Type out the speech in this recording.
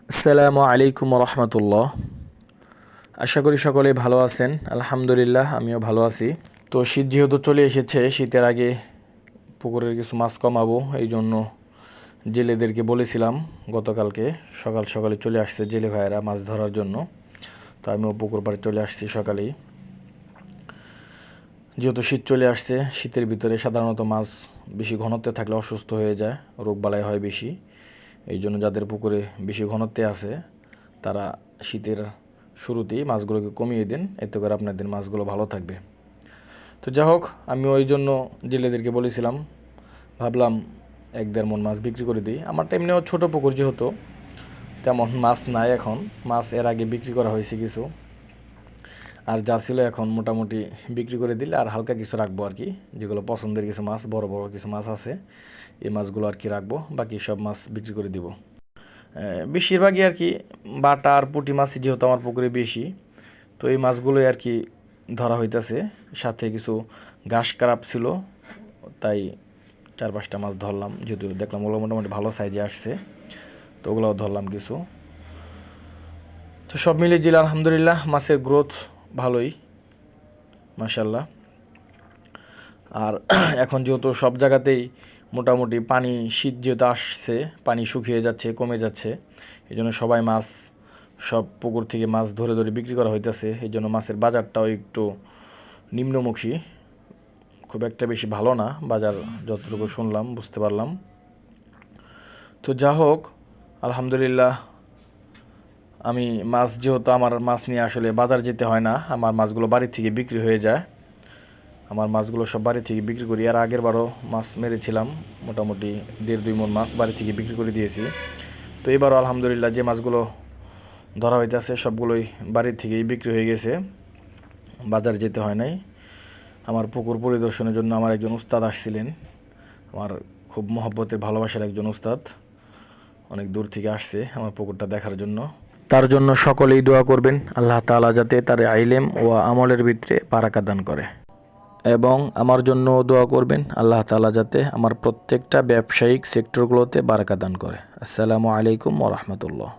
আসসালামু আলাইকুম রহমতুল্লাহ। আশা করি সকলেই ভালো আছেন। আলহামদুলিল্লাহ, আমিও ভালো আছি। তো শীত যেহেতু চলে এসেছে, শীতের আগে পুকুরের কিছু মাছ কমাবো, এই জন্য জেলেদেরকে বলেছিলাম গতকালকে সকাল সকালে চলে আসছে জেলে ভাইয়েরা মাছ ধরার জন্য। তো আমিও পুকুর পাড়ে চলে আসছি সকালেই। যেহেতু শীত চলে আসছে, শীতের ভিতরে সাধারণত মাছ বেশি ঘনত্বে থাকলে অসুস্থ হয়ে যায়, রোগবালাই হয় বেশি। এই জন্য যাদের পুকুরে বেশি ঘনত্বে আছে তারা শীতের শুরুতেই মাছগুলোকে কমিয়ে দিন, এতে করে আপনাদের মাছগুলো ভালো থাকবে। তো যাই হোক, আমি ওই জন্য জেলেদেরকে বলেছিলাম, ভাবলাম 1-1.5 মণ মাছ বিক্রি করে দিই। আমার এমনিও ছোটো পুকুর, যেহেতু তেমন মাছ নাই এখন। মাছ এর আগে বিক্রি করা হয়েছে কিছু, আর যা ছিল এখন মোটামুটি বিক্রি করে দিলে আর হালকা কিছু রাখবো আর কি। যেগুলো পছন্দের কিছু মাছ, বড় বড় কিছু মাছ আছে, এই মাছগুলো আর কি রাখবো, বাকি সব মাছ বিক্রি করে দিব। বেশিরভাগই আর কি বাটা আর পুঁটি মাছই যেহেতু আমার পুকুরে বেশি, তো এই মাছগুলোই আর কি ধরা হইতেছে। সাথে কিছু ঘাস কারাপ ছিল, তাই 4-5টা মাছ ধরলাম, যেহেতু দেখলাম ওগুলো মোটামুটি ভালো সাইজে আসছে, তো ওগুলোও ধরলাম কিছু। তো সব মিলিয়ে জিলা আলহামদুলিল্লাহ, মাছের গ্রোথ ভালোই, মাশাল্লাহ। আর এখন যেহেতু সব জায়গাতেই মোটামুটি পানি, শীত যেহেতু আসছে, পানি শুকিয়ে যাচ্ছে, কমে যাচ্ছে, এই জন্য সবাই মাছ, সব পুকুর থেকে মাছ ধরে ধরে বিক্রি করা হইতেছে। এই জন্য মাছের বাজারটাও একটু নিম্নমুখী, খুব একটা বেশি ভালো না বাজার, যতটুকু শুনলাম বুঝতে পারলাম। তো যা হোক, আলহামদুলিল্লাহ, আমি মাছ যেহেতু আমার মাছ নিয়ে আসলে বাজার যেতে হয় না, আমার মাছগুলো বাড়ি থেকে বিক্রি হয়ে যায়। আমার মাছগুলো সব বাড়ি থেকে বিক্রি করি। আর আগের বারও মাছ মেরেছিলাম, মোটামুটি 1.5-2 মণ মাছ বাড়ি থেকে বিক্রি করে দিয়েছি। তো এবারও আলহামদুলিল্লাহ যে মাছগুলো ধরা হইতেছে সবগুলোই বাড়ি থেকেই বিক্রি হয়ে গেছে, বাজার যেতে হয় নাই। আমার পুকুর পরিদর্শনের জন্য আমার একজন উস্তাদ আসছিলেন, আমার খুব মহব্বতের ভালোবাসার একজন উস্তাদ, অনেক দূর থেকে আসছে আমার পুকুরটা দেখার জন্য। তার জন্য সকলেই দোয়া করবেন, আল্লাহ তাআলা যাতে তার ইলম ও আমলের ভিতরে বারাকা দান করে। এবং আমার জন্য দোয়া করবেন, আল্লাহ তাআলা যাতে আমার প্রত্যেকটা ব্যবসায়িক সেক্টরগুলোতে বারাকা দান করে। আসসালামু আলাইকুম ওয়া রাহমাতুল্লাহ।